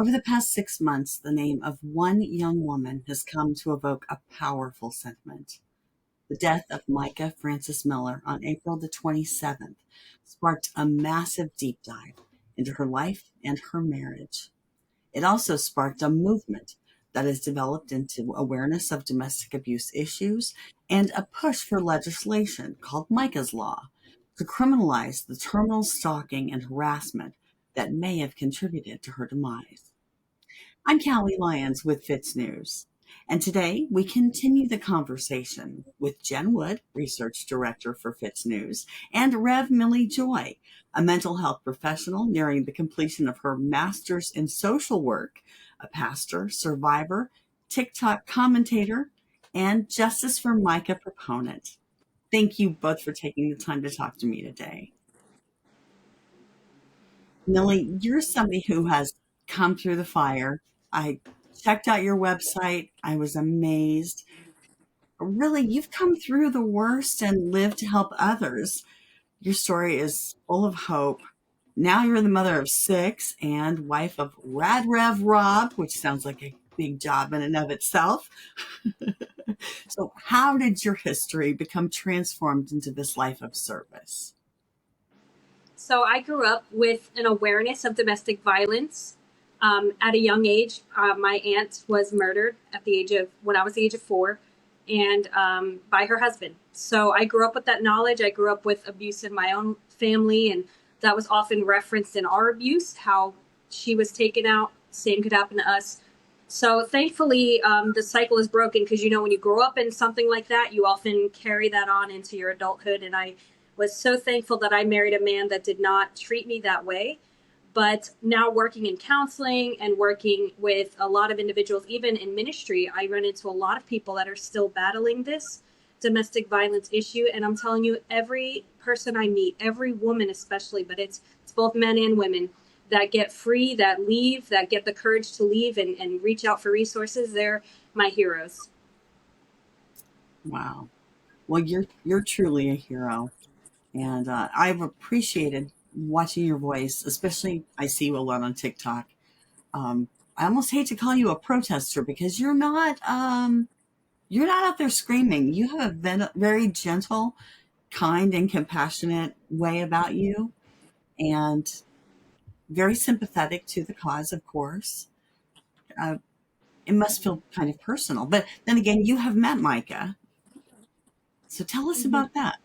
Over the past 6 months, the name of one young woman has come to evoke a powerful sentiment. The death of Micah Frances Miller on April the 27th sparked a massive deep dive into her life and her marriage. It also sparked a movement that has developed into awareness of domestic abuse issues and a push for legislation called Micahs Law to criminalize the terminal stalking and harassment that may have contributed to her demise. I'm Callie Lyons with FITSNews, and today we continue the conversation with Jen Wood, Research Director for FITSNews, and Rev Millie Joy, a mental health professional nearing the completion of her master's in social work, a pastor, survivor, TikTok commentator, and Justice for Micah proponent. Thank you both for taking the time to talk to me today. Millie, you're somebody who has come through the fire. I checked out your website. I was amazed. Really, you've come through the worst and lived to help others. Your story is full of hope. Now you're the mother of 6 and wife of Rad Rev Rob, which sounds like a big job in and of itself. So, how did your history become transformed into this life of service? So I grew up with an awareness of domestic violence. At a young age, my aunt was murdered when I was the age of 4, and by her husband. So I grew up with that knowledge. I grew up with abuse in my own family, and that was often referenced in our abuse, how she was taken out. Same could happen to us. So thankfully, the cycle is broken because, when you grow up in something like that, you often carry that on into your adulthood. And I was so thankful that I married a man that did not treat me that way. But now working in counseling and working with a lot of individuals, even in ministry, I run into a lot of people that are still battling this domestic violence issue. And I'm telling you, every person I meet, every woman especially, but it's both men and women that get free, that leave, that get the courage to leave and reach out for resources, they're my heroes. Wow. Well, you're truly a hero. And I've appreciated watching your voice, especially I see you a lot on TikTok. I almost hate to call you a protester because you're not out there screaming. You have a very gentle, kind, and compassionate way about you, and very sympathetic to the cause, of course. Uh, it must feel kind of personal. But then again, you have met Micah. So tell us Mm-hmm. about that.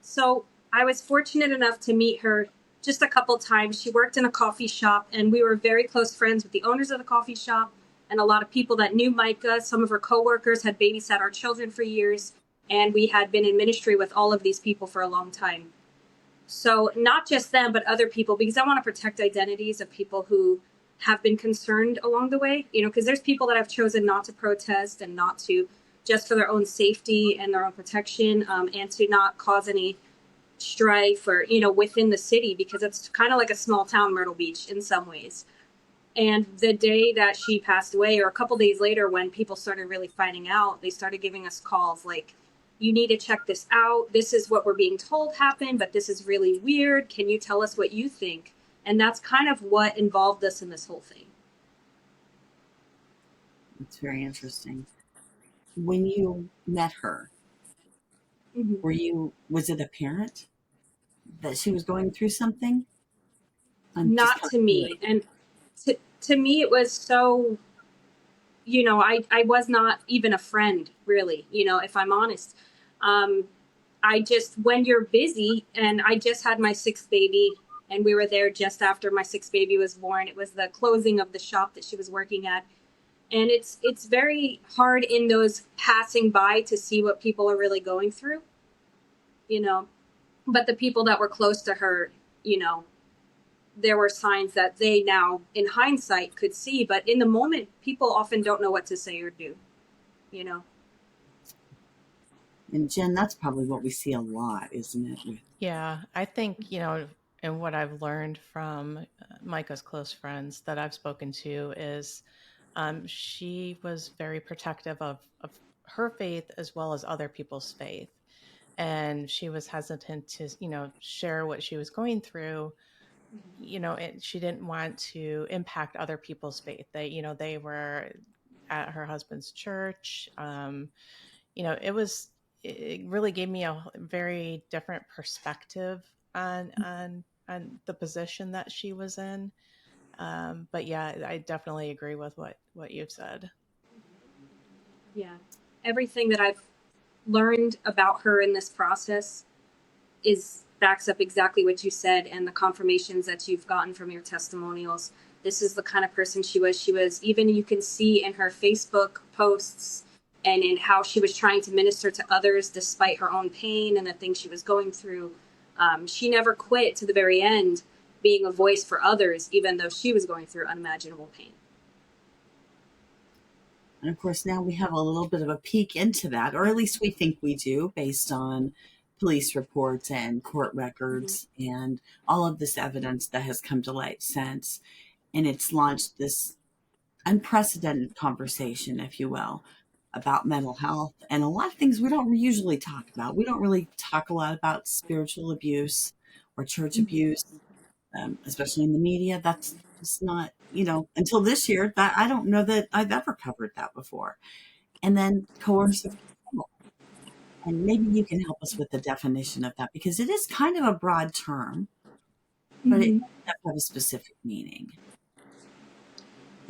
So I was fortunate enough to meet her just a couple times. She worked in a coffee shop, and we were very close friends with the owners of the coffee shop and a lot of people that knew Micah. Some of her coworkers had babysat our children for years, and we had been in ministry with all of these people for a long time. So not just them, but other people, because I want to protect identities of people who have been concerned along the way, because there's people that have chosen not to protest and not to, just for their own safety and their own protection, and to not cause any strife or, within the city, because it's kind of like a small town, Myrtle Beach, in some ways. And the day that she passed away, or a couple days later, when people started really finding out, they started giving us calls like, you need to check this out. This is what we're being told happened, but this is really weird. Can you tell us what you think? And that's kind of what involved us in this whole thing. It's very interesting. When you met her, Mm-hmm. was it apparent that she was going through something? I'm just Not kind to of curious. me. And to me, it was so, I was not even a friend, really, if I'm honest. Um, when you're busy, and I just had my 6th baby, and we were there just after my 6th baby was born. It was the closing of the shop that she was working at. And it's very hard in those passing by to see what people are really going through, you know. But the people that were close to her, there were signs that they now, in hindsight, could see. But in the moment, people often don't know what to say or do, you know. And Jen, that's probably what we see a lot, isn't it? Yeah, I think, and what I've learned from Micah's close friends that I've spoken to is she was very protective of her faith as well as other people's faith. And she was hesitant to, share what she was going through she didn't want to impact other people's faith. They were at her husband's church. It really gave me a very different perspective on the position that she was in. But yeah, I definitely agree with what you've said. Yeah. Everything that I've learned about her in this process is backs up exactly what you said, and the confirmations that you've gotten from your testimonials. This is the kind of person she was. She was, even you can see in her Facebook posts and in how she was trying to minister to others despite her own pain and the things she was going through. She never quit to the very end, being a voice for others, even though she was going through unimaginable pain. And of course, now we have a little bit of a peek into that, or at least we think we do, based on police reports and court records and all of this evidence that has come to light since. And it's launched this unprecedented conversation, if you will, about mental health and a lot of things we don't usually talk about. We don't really talk a lot about spiritual abuse or church abuse, especially in the media. That's just not, until this year, that I don't know that I've ever covered that before. And then coercive control. And maybe you can help us with the definition of that, because it is kind of a broad term, but it does have a specific meaning.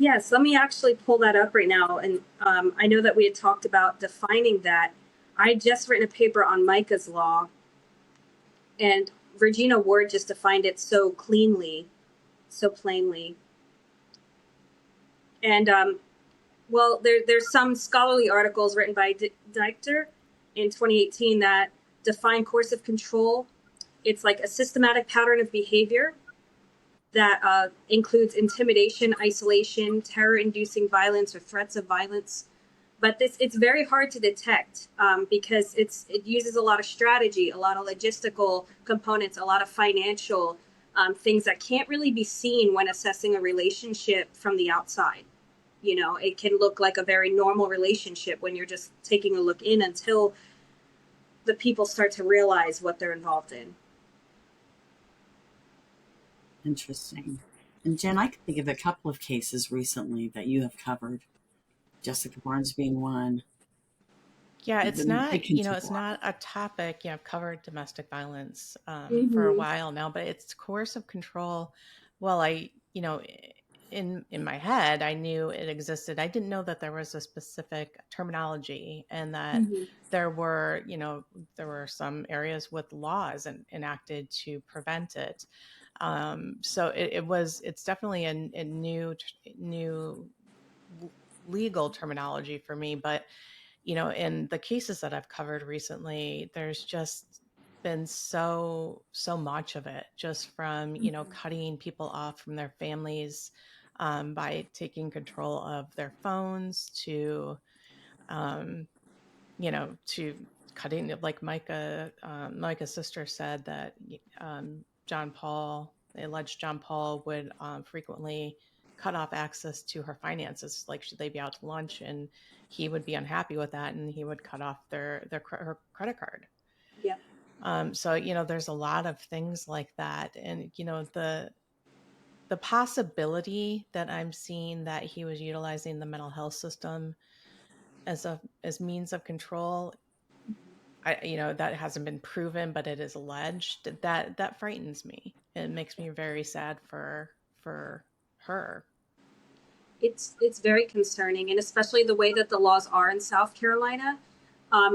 Yes, let me actually pull that up right now. And I know that we had talked about defining that. I just written a paper on Micahs Law, and Regina Ward just defined it so cleanly, so plainly. And there's some scholarly articles written by Diechter in 2018 that define coercive control. It's like a systematic pattern of behavior that includes intimidation, isolation, terror-inducing violence, or threats of violence. But it's very hard to detect because it uses a lot of strategy, a lot of logistical components, a lot of financial things that can't really be seen when assessing a relationship from the outside. It can look like a very normal relationship when you're just taking a look in, until the people start to realize what they're involved in. Interesting. And Jen, I can think of a couple of cases recently that you have covered. Jessica Barnes being one. Yeah, it's not, Control. it's not a topic. I've covered domestic violence for a while now, but it's coercive control. Well, in my head, I knew it existed. I didn't know that there was a specific terminology, and that there were some areas with laws enacted to prevent it. So it's definitely a new legal terminology for me. But in the cases that I've covered recently, there's just been so much of it, just from cutting people off from their families by taking control of their phones, to to cutting, like Micah's sister said that the alleged John Paul would frequently cut off access to her finances. Like, should they be out to lunch, and he would be unhappy with that, and he would cut off her credit card. Yeah. So there's a lot of things like that, and the possibility that I'm seeing that he was utilizing the mental health system as means of control, that hasn't been proven, but it is alleged. That frightens me. It makes me very sad for her. It's very concerning, and especially the way that the laws are in South Carolina.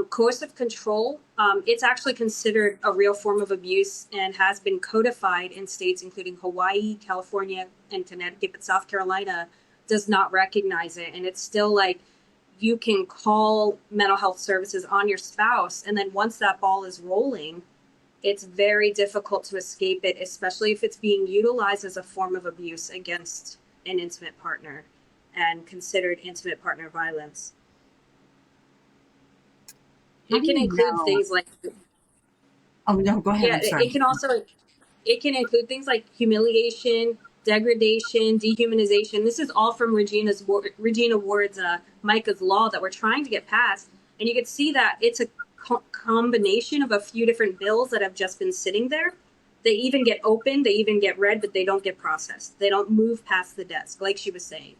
Coercive control, it's actually considered a real form of abuse and has been codified in states including Hawaii, California, and Connecticut, but South Carolina does not recognize it. And it's still like, you can call mental health services on your spouse, and then once that ball is rolling, it's very difficult to escape it, especially if it's being utilized as a form of abuse against an intimate partner and considered intimate partner violence. It can include things like... Oh, no, go ahead. Yeah, I'm sorry. it can include things like humiliation, degradation, dehumanization. This is all from Regina Ward's Micahs Law that we're trying to get passed. And you can see that it's a combination of a few different bills that have just been sitting there. They even get opened, they even get read, but they don't get processed. They don't move past the desk, like she was saying.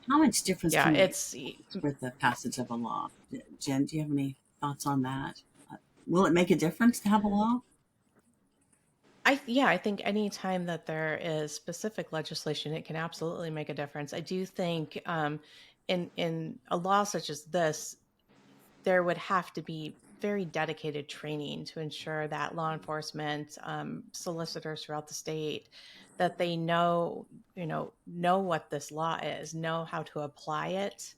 How much difference Yeah, can it it's make with the passage of a law? Jen, do you have any thoughts on that? Will it make a difference to have a law? I think any time that there is specific legislation, it can absolutely make a difference. I do think in a law such as this, there would have to be very dedicated training to ensure that law enforcement, solicitors throughout the state, that they know what this law is, know how to apply it,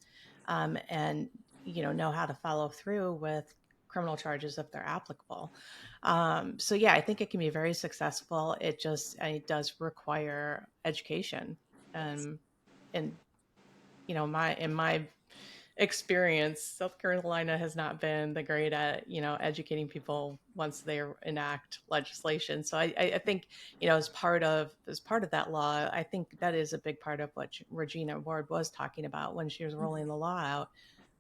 and know how to follow through with criminal charges if they're applicable. So yeah, I think it can be very successful. It does require education, and my in my experience, South Carolina has not been the great at educating people once they enact legislation. So I think as part of that law, I think that is a big part of what Regina Ward was talking about when she was rolling the law out,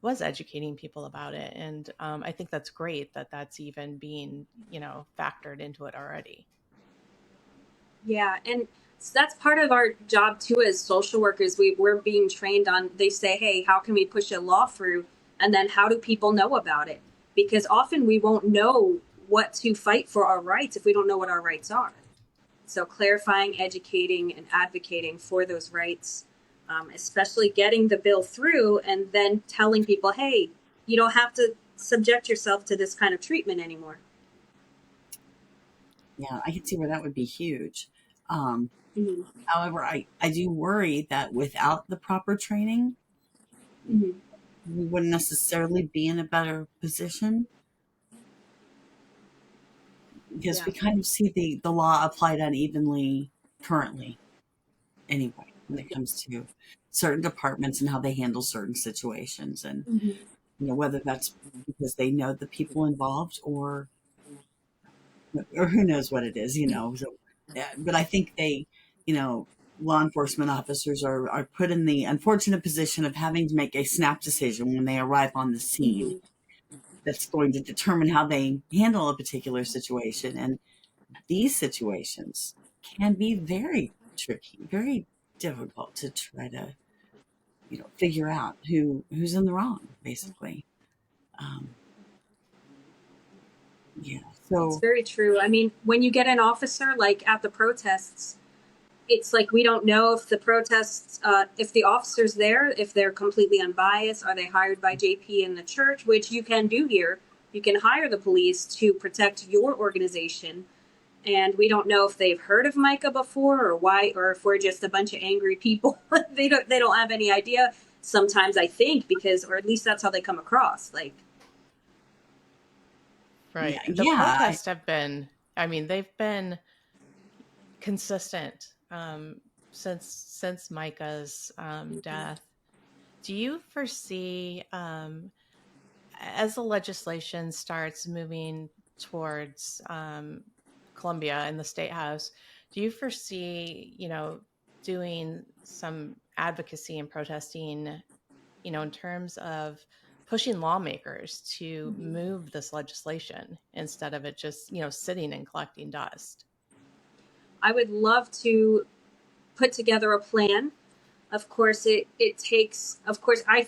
was educating people about it. And I think that's great that that's even being factored into it already. Yeah, and so that's part of our job too as social workers. We're being trained on, they say, hey, how can we push a law through? And then how do people know about it? Because often we won't know what to fight for our rights if we don't know what our rights are. So clarifying, educating, and advocating for those rights, especially getting the bill through and then telling people, hey, you don't have to subject yourself to this kind of treatment anymore. Yeah, I can see where that would be huge. Um, Mm-hmm. However, I do worry that without the proper training, Mm-hmm. we wouldn't necessarily be in a better position because Yeah. we kind of see the law applied unevenly currently anyway when it comes to certain departments and how they handle certain situations, and Mm-hmm. whether that's because they know the people involved, or who knows what it is. So yeah, but I think you know law enforcement officers are put in the unfortunate position of having to make a snap decision when they arrive on the scene Mm-hmm. that's going to determine how they handle a particular situation. And these situations can be very tricky, very difficult to try to figure out who's in the wrong, basically. um, yeah, It's so very true. I mean, when you get an officer, like at the protests, it's like we don't know if the protests, if the officers there, if they're completely unbiased, are they hired by JP in the church, which you can do here. You can hire the police to protect your organization. And we don't know if they've heard of Micah before or why, or if we're just a bunch of angry people. They don't have any idea. Sometimes I think because, or at least that's how they come across. Like, yeah, Right. The yeah. protests they've been consistent since Micah's death. Do you foresee, as the legislation starts moving towards Columbia in the state house, do you foresee, doing some advocacy and protesting, in terms of pushing lawmakers to move this legislation instead of it just, sitting and collecting dust? I would love to put together a plan. Of course, it takes, of course, I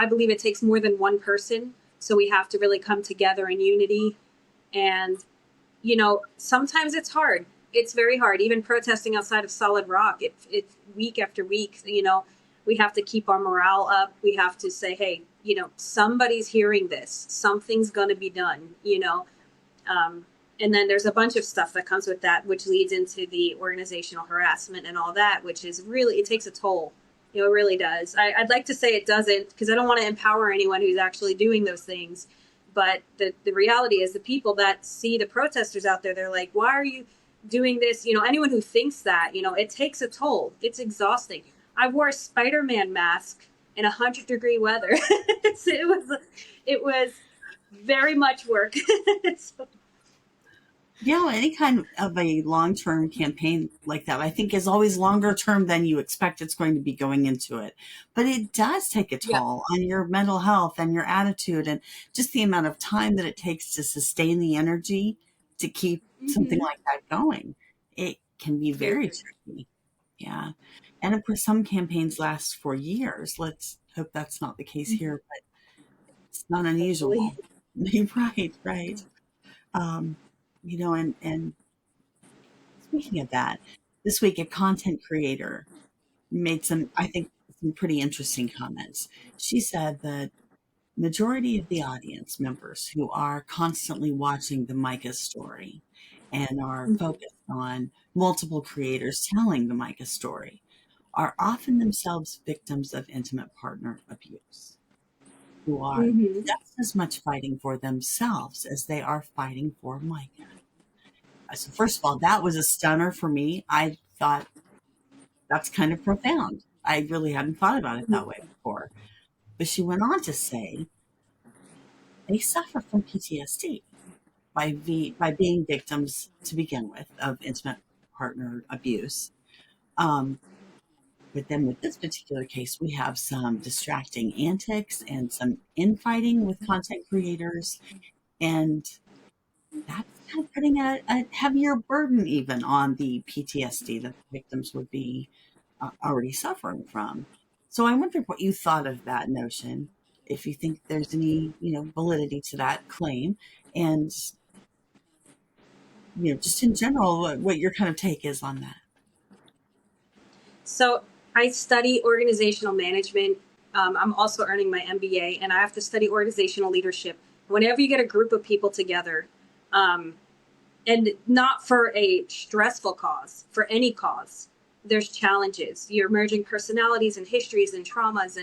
believe it takes more than one person. So we have to really come together in unity. And, sometimes it's hard. It's very hard. Even protesting outside of Solid Rock, it's week after week, we have to keep our morale up. We have to say, hey, somebody's hearing this. Something's going to be done, um, and then there's a bunch of stuff that comes with that, which leads into the organizational harassment and all that, which is really, it takes a toll. It really does. I'd like to say it doesn't, because I don't want to empower anyone who's actually doing those things. But the reality is the people that see the protesters out there, they're like, why are you doing this? Anyone who thinks that, it takes a toll. It's exhausting. I wore a Spider-Man mask in 100-degree weather. It was very much work. So, Any kind of a long-term campaign like that, I think, is always longer term than you expect it's going to be going into it. But it does take a yeah. toll on your mental health and your attitude, and just the amount of time that it takes to sustain the energy to keep something like that going. It can be very Very. tricky. Yeah. And of course, some campaigns last for years. Let's hope that's not the case here, but it's not Hopefully. unusual. Right, right. Um, and speaking of that, this week a content creator made some, I think, some pretty interesting comments. She said that majority of the audience members who are constantly watching the Micah story and are focused on multiple creators telling the Micah story are often themselves victims of intimate partner abuse, who are Mm-hmm. just as much fighting for themselves as they are fighting for Micah. So first of all, that was a stunner for me. I thought that's kind of profound. I really hadn't thought about it that way before. But she went on to say they suffer from PTSD by being victims to begin with of intimate partner abuse. Um, but then with this particular case, we have some distracting antics and some infighting with content creators, and that's kind of putting a heavier burden even on the PTSD that the victims would be already suffering from. So I wonder what you thought of that notion, if you think there's any, validity to that claim, and just in general, what your kind of take is on that. So I study organizational management. I'm also earning my MBA, and I have to study organizational leadership. Whenever you get a group of people together, um, and not for a stressful cause, for any cause, there's challenges. You're merging personalities and histories and traumas,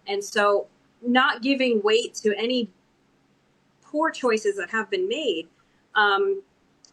and so not giving weight to any poor choices that have been made. Um,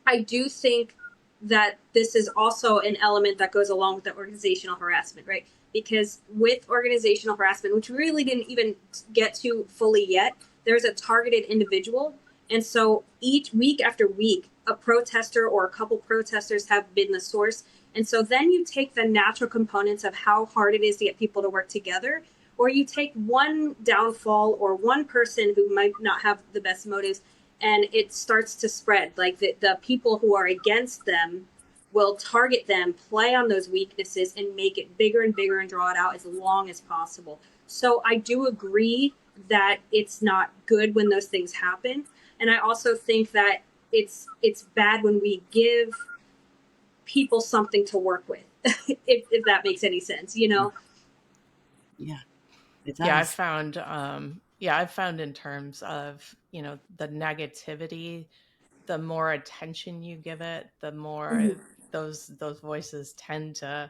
I do think that this is also an element that goes along with the organizational harassment, right? Because with organizational harassment, which we really didn't even get to fully yet, there's a targeted individual. And so each week after week, a protester or a couple protesters have been the source. And so then you take the natural components of how hard it is to get people to work together, or you take one downfall or one person who might not have the best motives, and it starts to spread. Like the people who are against them will target them, play on those weaknesses, and make it bigger and bigger and draw it out as long as possible. So I do agree that it's not good when those things happen, and I also think that it's bad when we give people something to work with, if that makes any sense, you know. Yeah, it Yeah, does. I've found in terms of, the negativity, the more attention you give it, the more Mm-hmm. those voices tend to,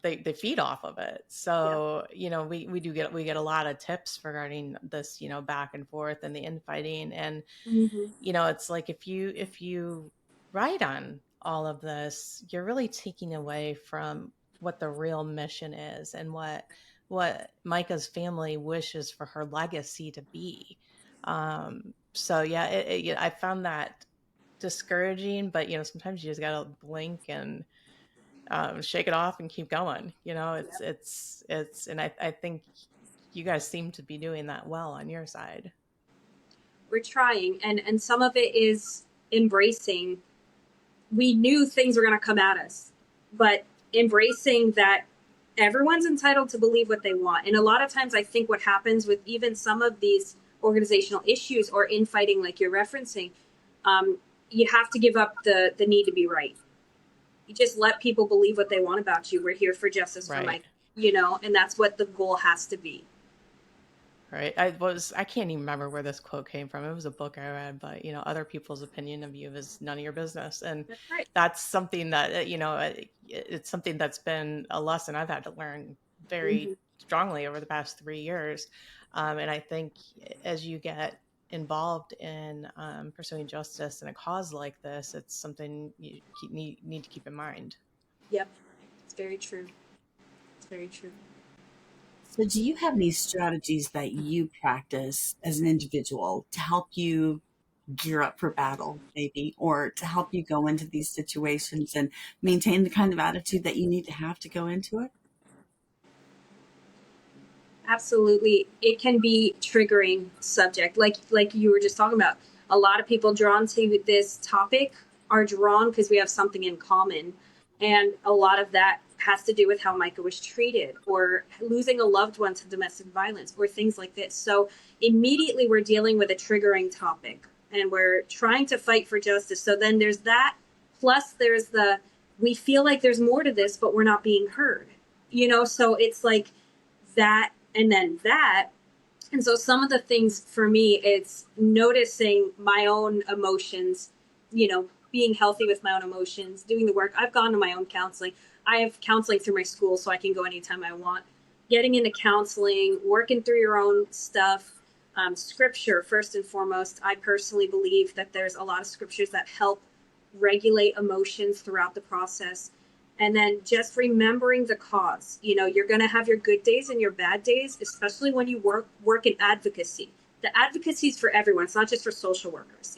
they feed off of it. Yeah. So, we get a lot of tips regarding this, back and forth and the infighting. And Mm-hmm. it's like if you write on all of this, you're really taking away from what the real mission is and what Micah's family wishes for her legacy to be. So yeah, I found that discouraging, but sometimes you just gotta blink and shake it off and keep going. Yep. And I think you guys seem to be doing that well on your side. We're trying, and some of it is embracing. We knew things were going to come at us, but embracing that everyone's entitled to believe what they want. And a lot of times I think what happens with even some of these organizational issues or infighting like you're referencing, um, you have to give up the need to be right. You just let people believe what they want about you. We're here for justice for Right. Mike, and that's what the goal has to be. Right. I can't even remember where this quote came from. It was a book I read, but other people's opinion of you is none of your business. And That's right. that's something that, it's something that's been a lesson I've had to learn Mm-hmm. very strongly over the past 3 years. And I think as you get involved in pursuing justice in a cause like this, it's something you need to keep in mind. Yep. It's very true. It's very true. So, do you have any strategies that you practice as an individual to help you gear up for battle, maybe, or to help you go into these situations and maintain the kind of attitude that you need to go into it? Absolutely. It can be triggering subject, like you were just talking about. a lot of people drawn to this topic are drawn because we have something in common. And a lot of that has to do with how Micah was treated, or losing a loved one to domestic violence, or things like this. So immediately we're dealing with a triggering topic, and we're trying to fight for justice. So then there's that, plus there's the, we feel like there's more to this, but we're not being heard, so it's like that, and then that. And so some of the things for me, it's noticing my own emotions, being healthy with my own emotions, doing the work. I've gone to my own counseling. I have counseling through my school, so I can go anytime I want. Getting into counseling, working through your own stuff, scripture, first and foremost. I personally believe that there's a lot of scriptures that help regulate emotions throughout the process. And then just remembering the cause. You're going to have your good days and your bad days, especially when you work in advocacy. The advocacy is for everyone. It's not just for social workers,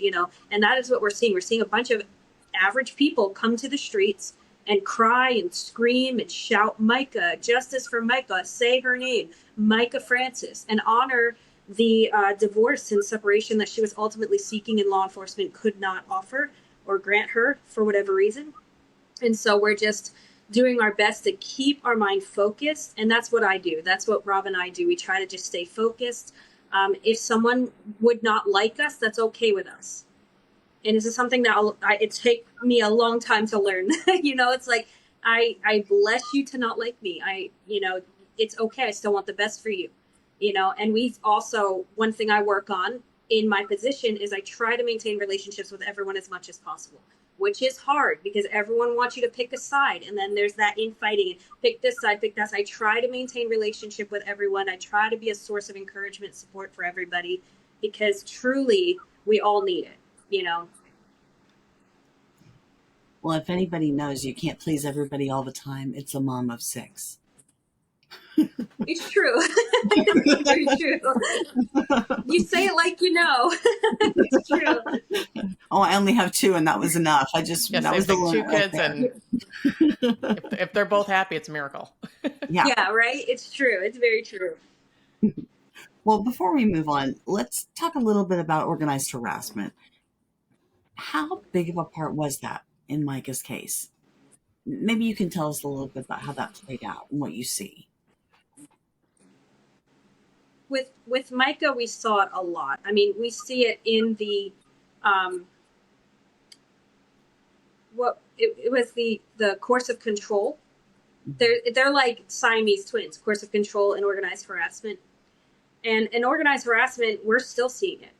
and that is what we're seeing. We're seeing a bunch of average people come to the streets and cry and scream and shout, Micah, justice for Micah, say her name, Micah Francis, and honor the divorce and separation that she was ultimately seeking and law enforcement could not offer or grant her for whatever reason. And so we're just doing our best to keep our mind focused. And that's what I do. That's what Rob and I do. We try to just stay focused. If someone would not like us, that's okay with us. And this is something that it take me a long time to learn. It's like, I bless you to not like me. It's okay. I still want the best for you. And we also, one thing I work on in my position is I try to maintain relationships with everyone as much as possible, which is hard because everyone wants you to pick a side. And then there's that infighting, pick this side, pick that side. I try to maintain relationship with everyone. I try to be a source of encouragement, support for everybody, because truly we all need it, Well, if anybody knows you can't please everybody all the time, it's a mom of 6. It's true. It's very true. You say it like it's true. Oh, I only have 2, and that was enough. That was the limit. 2 kids, and if they're both happy, it's a miracle. Yeah, right? It's true. It's very true. Well, before we move on, let's talk a little bit about organized harassment. How big of a part was that in Micah's case? Maybe you can tell us a little bit about how that played out and what you see. With Micah, we saw it a lot. I mean, we see it in the it was the course of control. They're like Siamese twins, course of control and organized harassment. And in organized harassment, we're still seeing it.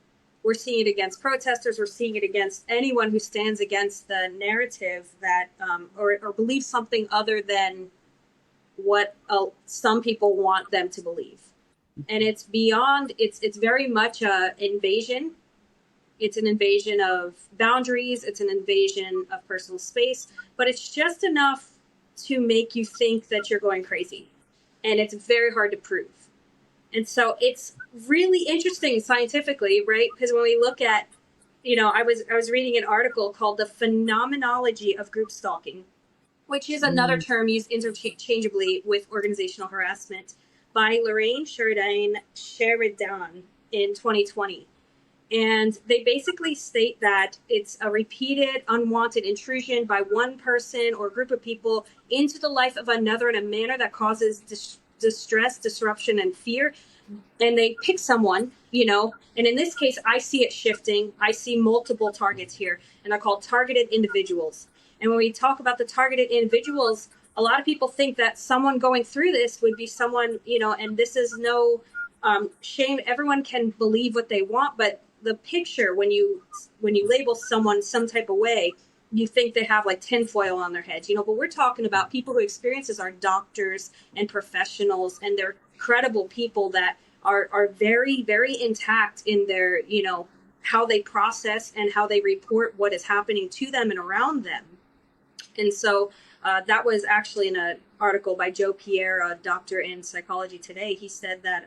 We're seeing it against protesters. We're seeing it against anyone who stands against the narrative that or believes something other than what some people want them to believe. And it's beyond, it's very much an invasion. It's an invasion of boundaries. It's an invasion of personal space, but it's just enough to make you think that you're going crazy. And it's very hard to prove. And so it's really interesting scientifically, right? Because when we look at, I was reading an article called The Phenomenology of Group Stalking, which is another term used interchangeably with organizational harassment, by Lorraine Sheridan in 2020. And they basically state that it's a repeated, unwanted intrusion by one person or group of people into the life of another in a manner that causes distress, disruption, and fear. And they pick someone, and in this case, I see it shifting. I see multiple targets here, and they're called targeted individuals. And when we talk about the targeted individuals, a lot of people think that someone going through this would be someone, and this is no shame. Everyone can believe what they want, but the picture, when you label someone some type of way, you think they have like tinfoil on their heads, but we're talking about people who experience this are doctors and professionals, and they're credible people that are very, very intact in their, how they process and how they report what is happening to them and around them. And so that was actually in an article by Joe Pierre, a doctor in Psychology Today. He said that,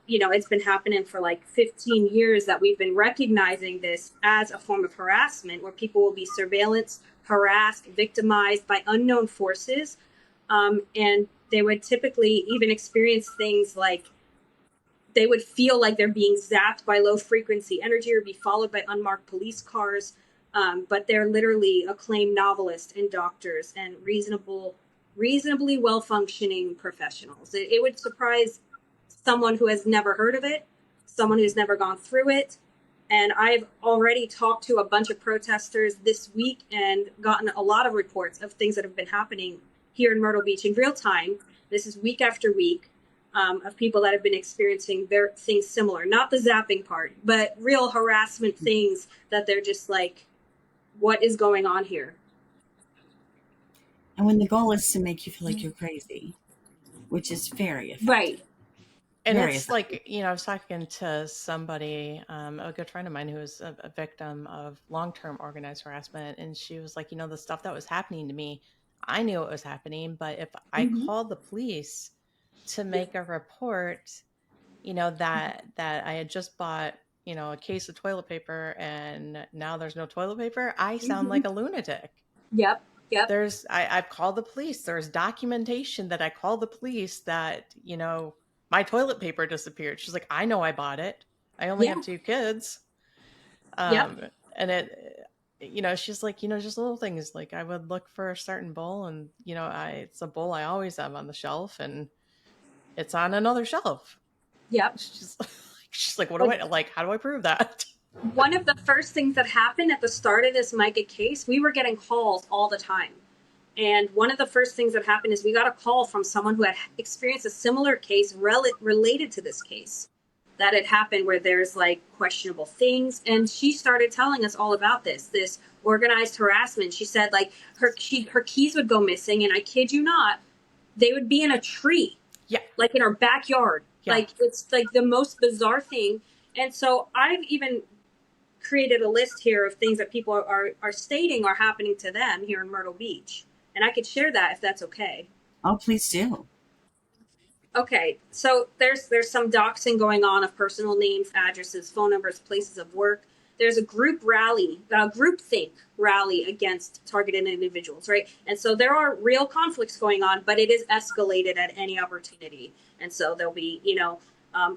it's been happening for like 15 years that we've been recognizing this as a form of harassment, where people will be surveillance, harassed, victimized by unknown forces. And they would typically even experience things like they would feel like they're being zapped by low frequency energy or be followed by unmarked police cars. But they're literally acclaimed novelists and doctors and reasonably well functioning professionals. It would surprise someone who has never heard of it, someone who's never gone through it. And I've already talked to a bunch of protesters this week and gotten a lot of reports of things that have been happening here in Myrtle Beach in real time. This is week after week, of people that have been experiencing things similar. Not the zapping part, but real harassment things that they're just like, what is going on here? And when the goal is to make you feel like you're crazy, which is very effective. Right. And Very it's effective. like, I was talking to somebody, a good friend of mine who was a victim of long-term organized harassment. And she was like, the stuff that was happening to me, I knew it was happening. But if I Mm-hmm. called the police to Yeah. make a report, that I had just bought, a case of toilet paper and now there's no toilet paper, I sound Mm-hmm. like a lunatic. Yep. Yep. I've called the police. There's documentation that I called the police that, my toilet paper disappeared. She's like, I know I bought it. I only Yeah. have 2 kids. Yep. And she's like, just little things. Like I would look for a certain bowl and, it's a bowl I always have on the shelf and it's on another shelf. Yep. She's like, what do Like, I, like, how do I prove that? one of the first things that happened at the start of this Mica case, we were getting calls all the time. And one of the first things that happened is we got a call from someone who had experienced a similar case related to this case that had happened where there's like questionable things. And she started telling us all about this organized harassment. She said like her keys would go missing. And I kid you not, they would be in a tree. Yeah. Like in our backyard. Yeah. Like it's like the most bizarre thing. And so I've even created a list here of things that people are stating are happening to them here in Myrtle Beach. And I could share that if that's okay. Oh, please do. Okay, so there's some doxing going on of personal names, addresses, phone numbers, places of work. There's a groupthink rally against targeted individuals, right? And so there are real conflicts going on, but it is escalated at any opportunity. And so there'll be,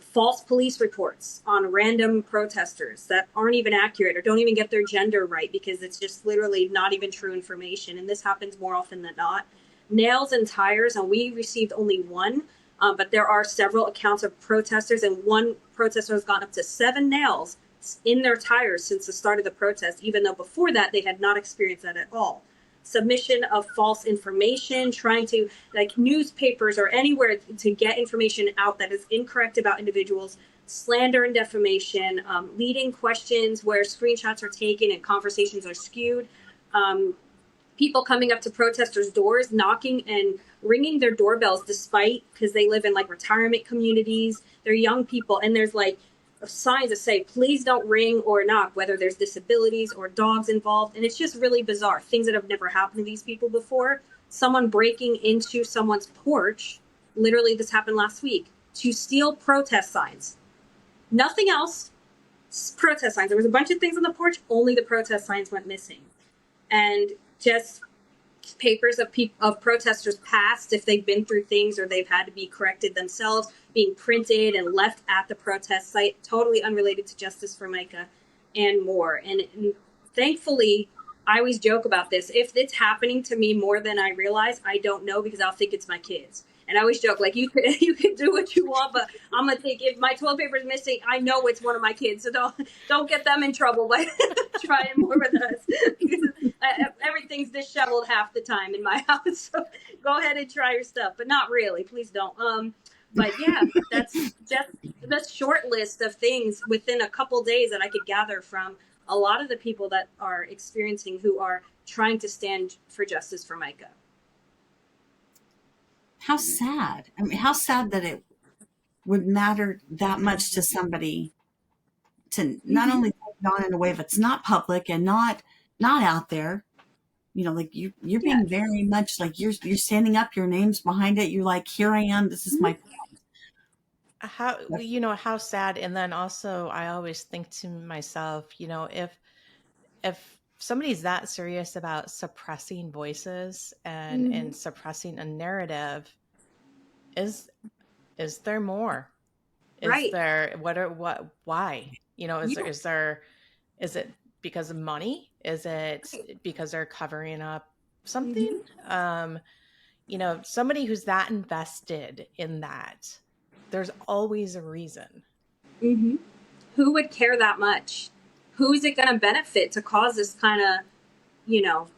false police reports on random protesters that aren't even accurate or don't even get their gender right because it's just literally not even true information. And this happens more often than not. Nails and tires, and we received only one. But there are several accounts of protesters, and one protester has gotten up to 7 nails in their tires since the start of the protest, even though before that they had not experienced that at all. Submission of false information, trying to, like newspapers or anywhere to get information out that is incorrect about individuals, slander and defamation, leading questions where screenshots are taken and conversations are skewed. People coming up to protesters' doors, knocking and ringing their doorbells despite, because they live in like retirement communities. They're young people, and there's like signs that say, please don't ring or knock, whether there's disabilities or dogs involved. And it's just really bizarre. Things that have never happened to these people before. Someone breaking into someone's porch, literally this happened last week, to steal protest signs. Nothing else, protest signs. There was a bunch of things on the porch, only the protest signs went missing. And just papers of protesters past, if they've been through things or they've had to be corrected themselves, being printed and left at the protest site, totally unrelated to Justice for Mica, and more. And thankfully, I always joke about this. If it's happening to me more than I realize, I don't know because I'll think it's my kids. And I always joke, like, you can do what you want, but I'm gonna think if my toilet paper is missing, I know it's one of my kids, so don't get them in trouble by trying more with us. Because everything's disheveled half the time in my house. So go ahead and try your stuff, but not really. Please don't. But yeah, that's just the short list of things within a couple days that I could gather from a lot of the people that are experiencing who are trying to stand for justice for Mica. How sad. I mean, how sad that it would matter that much to somebody to not Mm-hmm. only take it on in a way that's not public and not out there. Like you're Yeah. being very much like you're standing up, your name's behind it. You're like, here I am. This is my How sad. And then also I always think to myself, if somebody's that serious about suppressing voices and Mm-hmm. suppressing a narrative, is there more? Is Right. there why? Yeah. Is it because of money? Is it Right. because they're covering up Mm-hmm. something? Somebody who's that invested in that, there's always a reason. Mm-hmm. Who would care that much? Who is it going to benefit to cause this kind of, you know,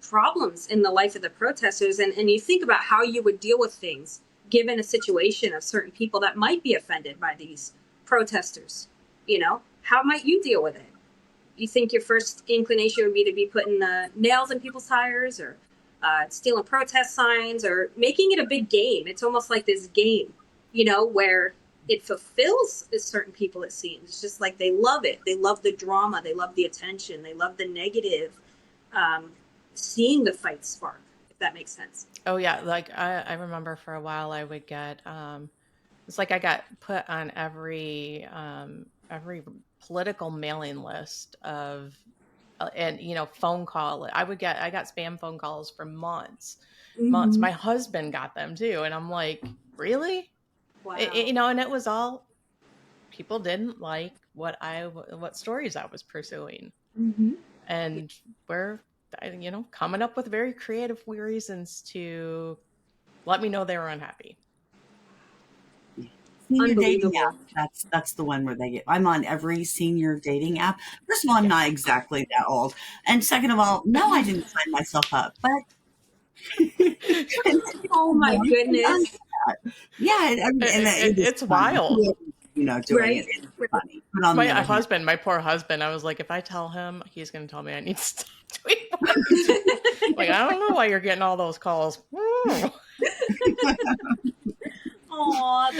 problems in the life of the protesters? And you think about how you would deal with things given a situation of certain people that might be offended by these protesters. How might you deal with it? You think your first inclination would be to be putting nails in people's tires, or stealing protest signs, or making it a big game. It's almost like this game, where it fulfills certain people, it seems. It's just like they love it. They love the drama. They love the attention. They love the negative, um, seeing the fight spark, if that makes sense. Oh yeah, like I remember for a while I would get it's like I got put on every political mailing list of and phone call. I got spam phone calls for months. Months. Mm-hmm. My husband got them too, and I'm like, "Really?" Wow. And it was all people didn't like what stories I was pursuing. Mm-hmm. And we're coming up with very creative reasons to let me know they were unhappy. Senior dating Unbelievable. app. That's the one where they get. I'm on every senior dating app. First of all, I'm Yeah. not exactly that old, and second of all, no, I didn't sign myself up. But and, Oh my goodness. yeah, and it is It's funny. wild. Doing it Right. is Right. funny. But on My the other hand, husband, my poor husband, I was like, if I tell him, he's going to tell me I need to stop doing what I'm doing. Like, I don't know why you're getting all those calls. Oh,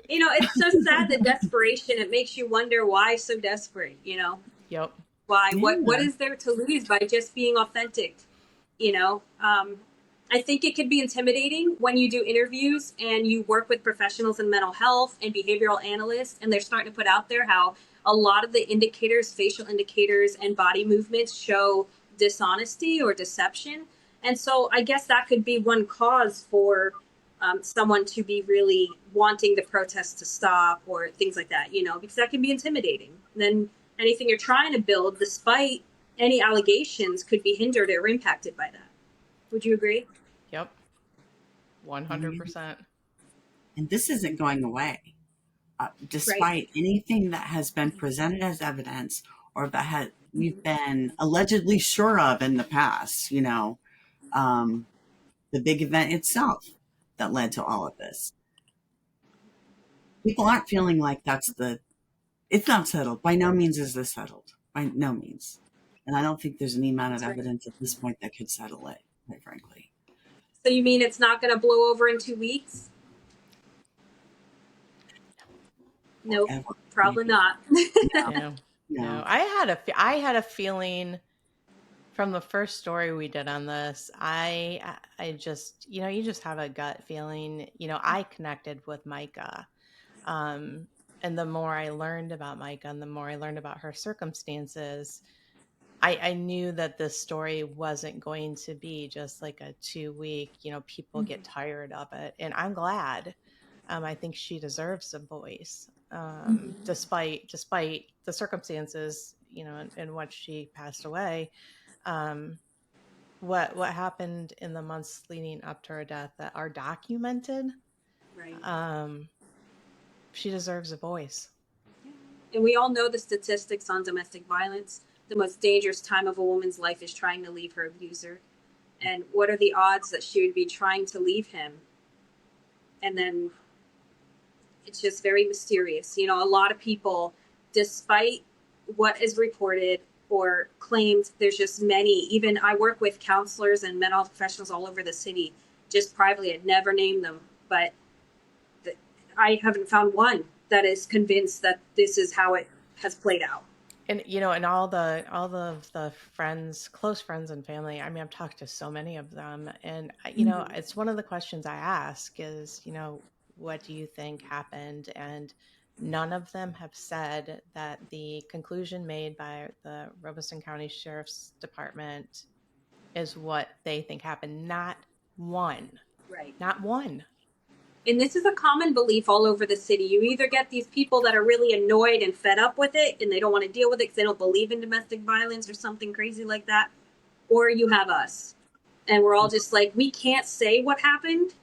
it's so sad, the desperation. It makes you wonder why so desperate. Yep. Why? What yeah, is there to lose by just being authentic? You know, um, I think it could be intimidating when you do interviews and you work with professionals in mental health and behavioral analysts, and they're starting to put out there how a lot of the indicators, facial indicators, and body movements show dishonesty or deception. And so I guess that could be one cause for someone to be really wanting the protests to stop or things like that, because that can be intimidating. And then anything you're trying to build, despite any allegations, could be hindered or impacted by that. Would you agree? Yep. yeah. 100%. And this isn't going away, Right. despite anything that has been presented as evidence or that we've been allegedly sure of in the past. Um, the big event itself that led to all of this. People aren't feeling like it's not settled. By no means is this settled. By no means. And I don't think there's any amount of That's right. evidence at this point that could settle it, quite frankly. So you mean it's not going to blow over in 2 weeks? Or Nope, ever, probably maybe. not. No, No. No. no. I had a feeling from the first story we did on this. I just, you just have a gut feeling. I connected with Micah. Um and the more I learned about Micah and the more I learned about her circumstances, I knew that this story wasn't going to be just like a 2 week, people get tired of it. And I'm glad. I think she deserves a voice, despite the circumstances, in which she passed away. Um, what happened in the months leading up to her death that are documented, Right. um, she deserves a voice. And we all know the statistics on domestic violence. The most dangerous time of a woman's life is trying to leave her abuser. And what are the odds that she would be trying to leave him? And then it's just very mysterious. A lot of people, despite what is reported or claimed, there's just many. Even I work with counselors and mental health professionals all over the city, just privately. I'd never name them, but I haven't found one that is convinced that this is how it has played out. And and all the friends, close friends and family, I mean, I've talked to so many of them, and Mm-hmm. it's one of the questions I ask is, what do you think happened? And none of them have said that the conclusion made by the Robeson County Sheriff's Department is what they think happened. Not one. Right. Not one. And this is a common belief all over the city. You either get these people that are really annoyed and fed up with it and they don't want to deal with it because they don't believe in domestic violence or something crazy like that, or you have us. And we're all just like, we can't say what happened,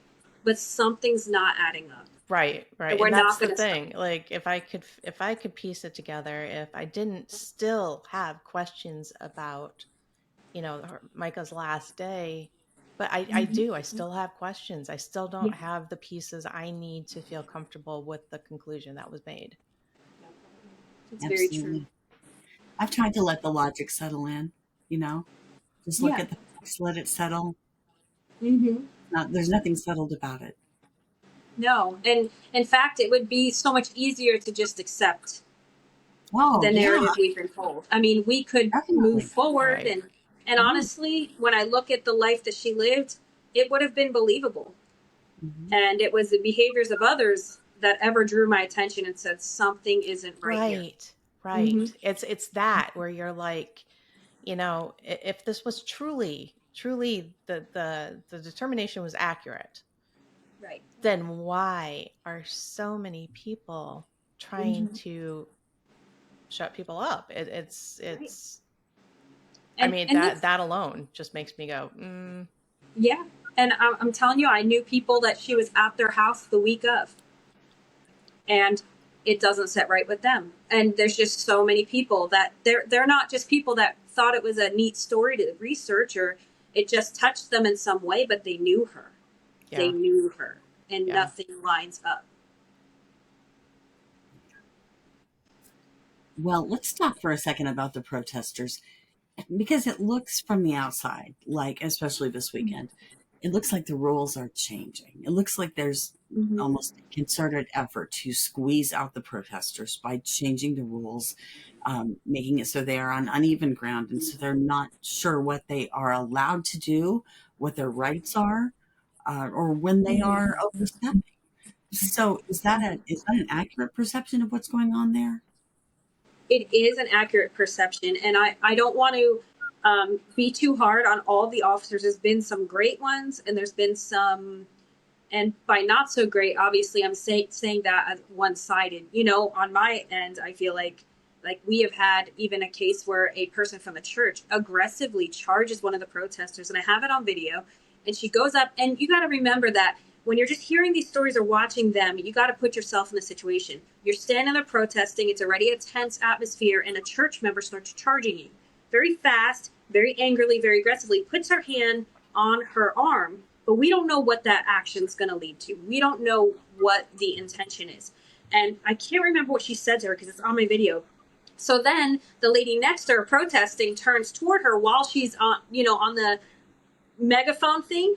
but something's not adding up. Right. And And we're that's not the going to stop. thing. Like if I could piece it together, if I didn't still have questions about, Micah's last day, but I do, I still have questions. I still don't Yeah. have the pieces I need to feel comfortable with the conclusion that was made. It's very true. Absolutely. I've tried to let the logic settle in, you know, just look Yeah. at the facts, let it settle. Mm-hmm. There's nothing settled about it. No. And in fact, it would be so much easier to just accept Oh, the yeah, narrative we've been told. I mean, we could move definitely. forward Right. and Right. honestly, when I look at the life that she lived, it would have been believable. Hmm. And it was the behaviors of others that ever drew my attention and said something isn't right here. Right. Mm-hmm. It's that where you're like, if this was truly the determination was accurate, Right. then why are so many people trying Mm-hmm. to shut people up? Right. I mean, And this, that alone just makes me go, yeah. And I'm telling you, I knew people that she was at their house the week of, and it doesn't set right with them. And there's just so many people that they're not just people that thought it was a neat story to research or it just touched them in some way, but they knew her. They yeah, knew her, and yeah, nothing lines up. Well, let's talk for a second about the protesters because it looks from the outside, like, especially this weekend, it looks like the rules are changing. It looks like there's Mm-hmm. almost a concerted effort to squeeze out the protesters by changing the rules, making it so they are on uneven ground. And so they're not sure what they are allowed to do, what their rights are, or when they are Mm-hmm. overstepping. So is that an accurate perception of what's going on there? It is an accurate perception, and I don't want to be too hard on all the officers. There's been some great ones, and there's been some, and by not so great, obviously, I'm saying that as one sided. On my end, I feel like we have had even a case where a person from the church aggressively charges one of the protesters, and I have it on video. And she goes up, and you got to remember that when you're just hearing these stories or watching them, you got to put yourself in the situation. You're standing there protesting, it's already a tense atmosphere, and a church member starts charging you very fast, very angrily, very aggressively, puts her hand on her arm, but we don't know what that action's going to lead to. We don't know what the intention is. And I can't remember what she said to her because it's on my video. So then the lady next to her protesting turns toward her while she's on the megaphone thing.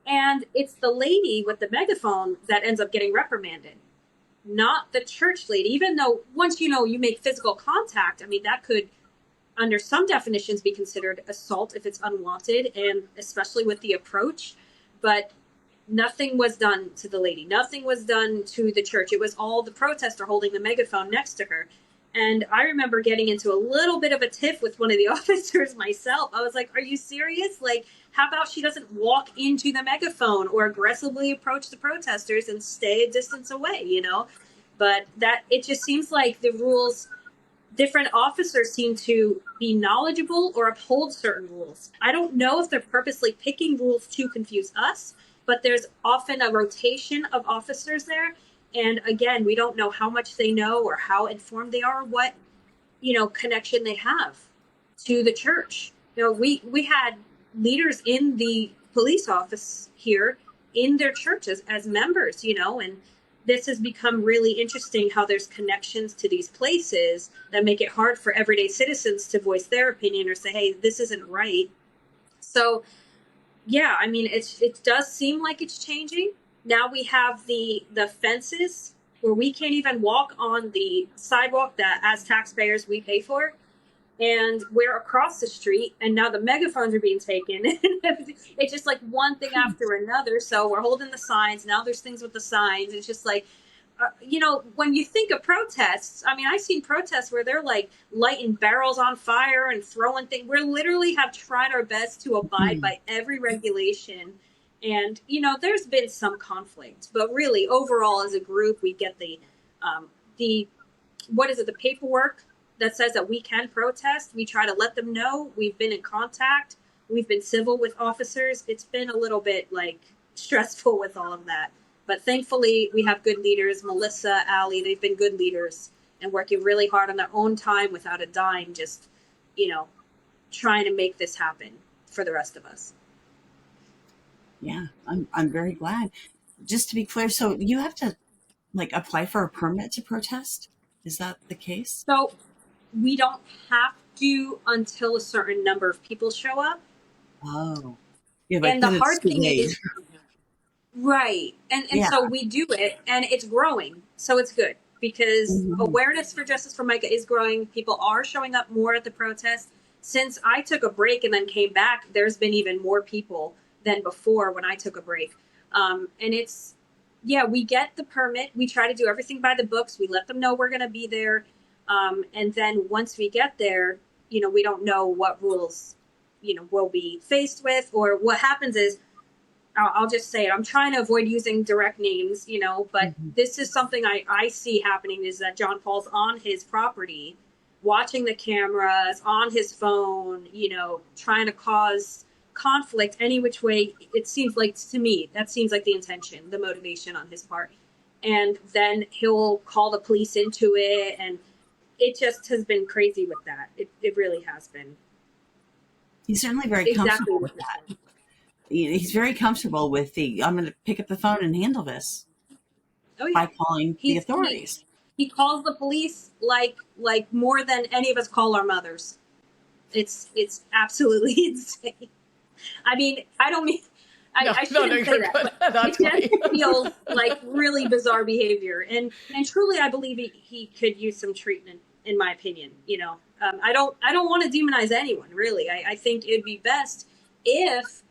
And it's the lady with the megaphone that ends up getting reprimanded, not the church lady. Even though once you make physical contact, I mean, that could, under some definitions, be considered assault if it's unwanted, and especially with the approach. But nothing was done to the lady. Nothing was done to the church. It was all the protester holding the megaphone next to her. And I remember getting into a little bit of a tiff with one of the officers myself. I was like, are you serious? Like, how about she doesn't walk into the megaphone or aggressively approach the protesters and stay a distance away? But that it just seems like the rules, different officers seem to be knowledgeable or uphold certain rules. I don't know if they're purposely picking rules to confuse us, but there's often a rotation of officers there. And again, we don't know how much they know or how informed they are, what, connection they have to the church. We had leaders in the police office here in their churches as members, and this has become really interesting how there's connections to these places that make it hard for everyday citizens to voice their opinion or say, hey, this isn't right. So yeah, I mean, it does seem like it's changing. Now we have the fences where we can't even walk on the sidewalk that as taxpayers we pay for, and we're across the street, and now the megaphones are being taken. It's just like one thing after another. So we're holding the signs. Now there's things with the signs. It's just like, when you think of protests, I mean, I've seen protests where they're like lighting barrels on fire and throwing things. We literally have tried our best to abide Hmm. by every regulation. And, there's been some conflict, but really overall as a group, we get the what is it, the paperwork that says that we can protest. We try to let them know. We've been in contact. We've been civil with officers. It's been a little bit stressful with all of that. But thankfully, we have good leaders. Melissa, Allie, they've been good leaders and working really hard on their own time without a dime, just, trying to make this happen for the rest of us. Yeah, I'm very glad. Just to be clear, so you have to apply for a permit to protest? Is that the case? So we don't have to until a certain number of people show up. Oh, yeah, And the because it's hard too thing late. is, right. And Yeah. so we do it, and it's growing. So it's good because Mhm. awareness for justice for Micah is growing. People are showing up more at the protest. Since I took a break and then came back, there's been even more people than before when I took a break. And it's, yeah, we get the permit. We try to do everything by the books. We let them know we're going to be there. And then once we get there, we don't know what rules, we'll be faced with, or what happens is, I'll just say it. I'm trying to avoid using direct names, but Mhm. this is something I see happening is that John Paul's on his property, watching the cameras, on his phone, trying to cause conflict any which way. It seems like, to me, that seems like the intention, the motivation on his part. And then he'll call the police into it. And it just has been crazy with that. It really has been. He's certainly very Exactly comfortable what with you're that. saying. He's very comfortable with I'm going to pick up the phone and handle this Oh yeah, by calling the he's he authorities. he calls the police like more than any of us call our mothers. It's absolutely insane. I mean, I don't mean No, I no, no, shouldn't say you're that, good. but That's it just funny. feels like really bizarre behavior. And truly, I believe he could use some treatment, in my opinion. I don't want to demonize anyone. Really, I think it'd be best if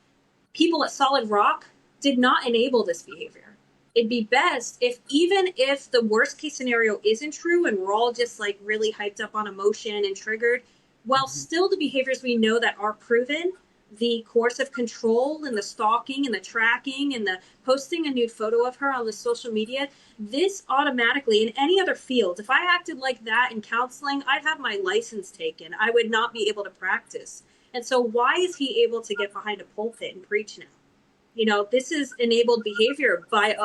people at Solid Rock did not enable this behavior. It'd be best if, even if the worst case scenario isn't true and we're all just really hyped up on emotion and triggered, while Mhm. still the behaviors we know that are proven, the coercive control and the stalking and the tracking and the posting a nude photo of her on the social media, this automatically, in any other field, if I acted like that in counseling, I'd have my license taken. I would not be able to practice. And so why is he able to get behind a pulpit and preach now? This is enabled behavior by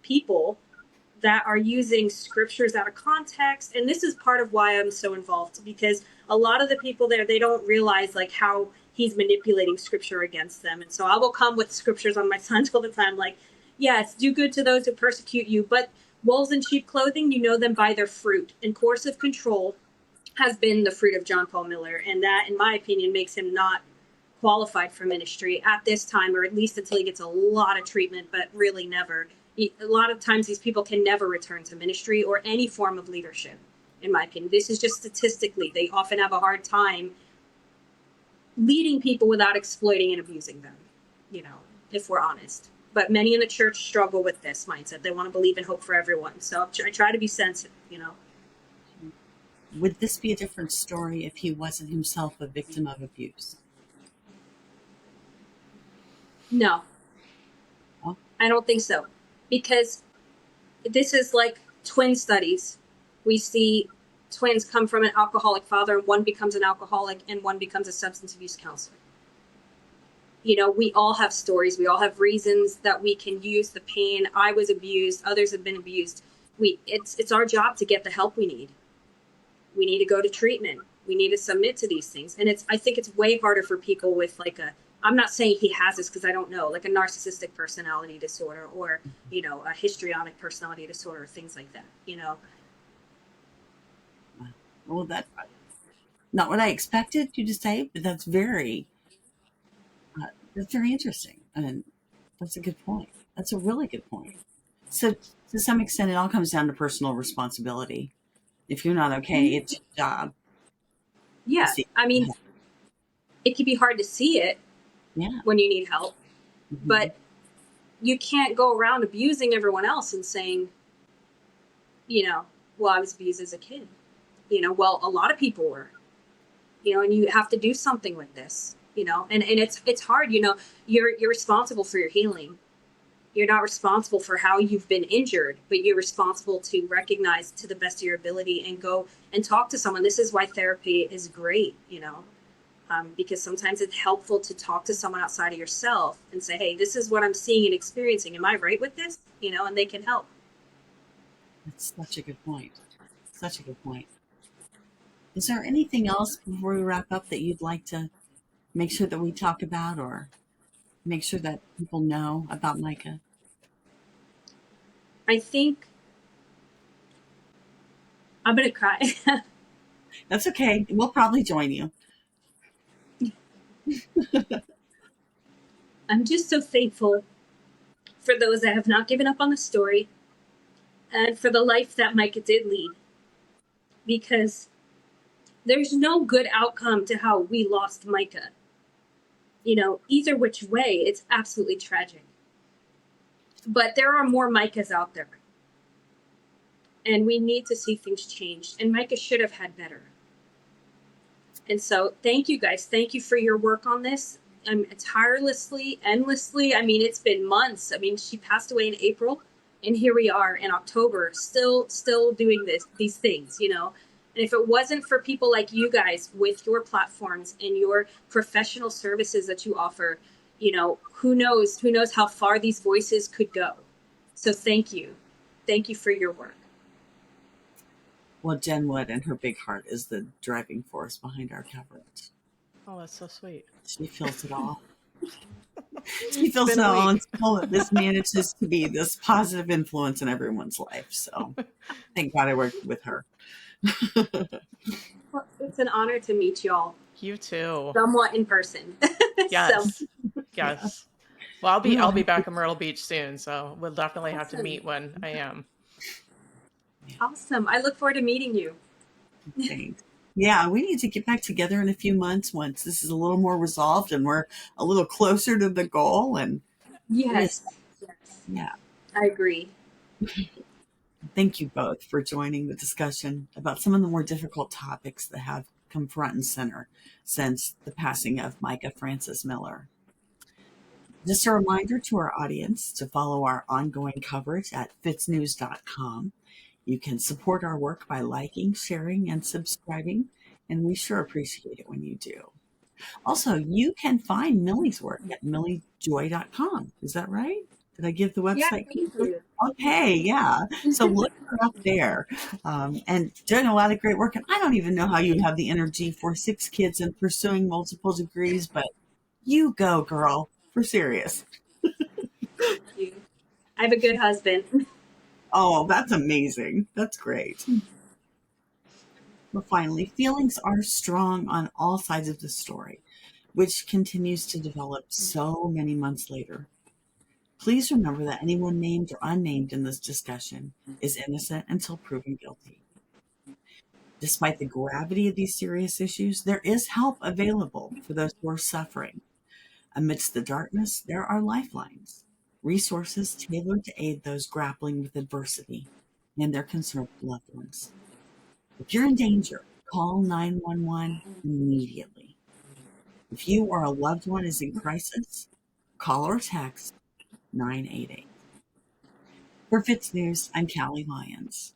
people that are using scriptures out of context. And this is part of why I'm so involved, because a lot of the people there, they don't realize how he's manipulating scripture against them. And so I will come with scriptures on my sons all the time, yes, do good to those who persecute you, but wolves in sheep clothing, you know them by their fruit. And coercive control has been the fruit of John Paul Miller. And that, in my opinion, makes him not qualified for ministry at this time, or at least until he gets a lot of treatment, but really never. A lot of times these people can never return to ministry or any form of leadership, in my opinion. This is just statistically, they often have a hard time leading people without exploiting and abusing them, if we're honest. But many in the church struggle with this mindset. They want to believe in hope for everyone. So I try to be sensitive. Would this be a different story if he wasn't himself a victim of abuse? No, Oh, I don't think so. Because this is like twin studies. We see twins come from an alcoholic father, and one becomes an alcoholic and one becomes a substance abuse counselor. We all have stories. We all have reasons that we can use the pain. I was abused. Others have been abused. It's our job to get the help we need. We need to go to treatment. We need to submit to these things. And I think it's way harder for people with I'm not saying he has this because I don't know, like a narcissistic personality disorder, or, a histrionic personality disorder, things like that. well, that's not what I expected you to say, but that's very interesting, and that's a good point. That's a really good point. So, to some extent, it all comes down to personal responsibility. If you're not okay, Mm-hmm. it's your job to Yeah. seek I mean, help. it can be hard to see it Yeah. when you need help, Mhm. but you can't go around abusing everyone else and saying, well, I was abused as a kid. Well, a lot of people were, and you have to do something with this. and it's hard. You're responsible for your healing. You're not responsible for how you've been injured, but you're responsible to recognize to the best of your ability and go and talk to someone. This is why therapy is great, because sometimes it's helpful to talk to someone outside of yourself and say, hey, this is what I'm seeing and experiencing. Am I right with this? And they can help. That's such a good point. Such a good point. Is there anything else before we wrap up that you'd like to make sure that we talk about or make sure that people know about Mica? I think I'm going to cry. That's okay. We'll probably join you. I'm just so thankful for those that have not given up on the story and for the life that Micah did lead, because there's no good outcome to how we lost Micah. Either which way, it's absolutely tragic. But there are more Micahs out there. And we need to see things change. And Micah should have had better. And so thank you guys. Thank you for your work on this. Tirelessly, endlessly. It's been months. She passed away in April, and here we are in October, still doing these things, And if it wasn't for people like you guys with your platforms and your professional services that you offer, who knows how far these voices could go. So thank you. Thank you for your work. Well, Jen Wood and her big heart is the driving force behind our coverage. Oh, that's so sweet. She feels it all. She feels so all that this manages to be this positive influence in everyone's life. So thank God I worked with her. Well, it's an honor to meet y'all. You too. Somewhat in person. Yes. So. Yes. Well, I'll be back in Myrtle Beach soon, so we'll definitely have to meet when I am. Awesome. I look forward to meeting you. Thanks. Yeah, we need to get back together in a few months once this is a little more resolved and we're a little closer to the goal. And yes. Yeah. I agree. Thank you both for joining the discussion about some of the more difficult topics that have come front and center since the passing of Micah Francis Miller. Just a reminder to our audience to follow our ongoing coverage at FITSNews.com. You can support our work by liking, sharing, and subscribing, and we sure appreciate it when you do. Also, you can find Millie's work at milliejoy.com. Is that right? Did I give the website? Yeah, okay, yeah. So look her up there. And doing a lot of great work. And I don't even know how you have the energy for 6 kids and pursuing multiple degrees, but you go, girl, for serious. Thank you. I have a good husband. Oh, that's amazing. That's great. But finally, feelings are strong on all sides of the story, which continues to develop so many months later. Please remember that anyone named or unnamed in this discussion is innocent until proven guilty. Despite the gravity of these serious issues, there is help available for those who are suffering. Amidst the darkness, there are lifelines, resources tailored to aid those grappling with adversity and their concerned loved ones. If you're in danger, call 911 immediately. If you or a loved one is in crisis, call or text 988. For FITSNews, I'm Callie Lyons.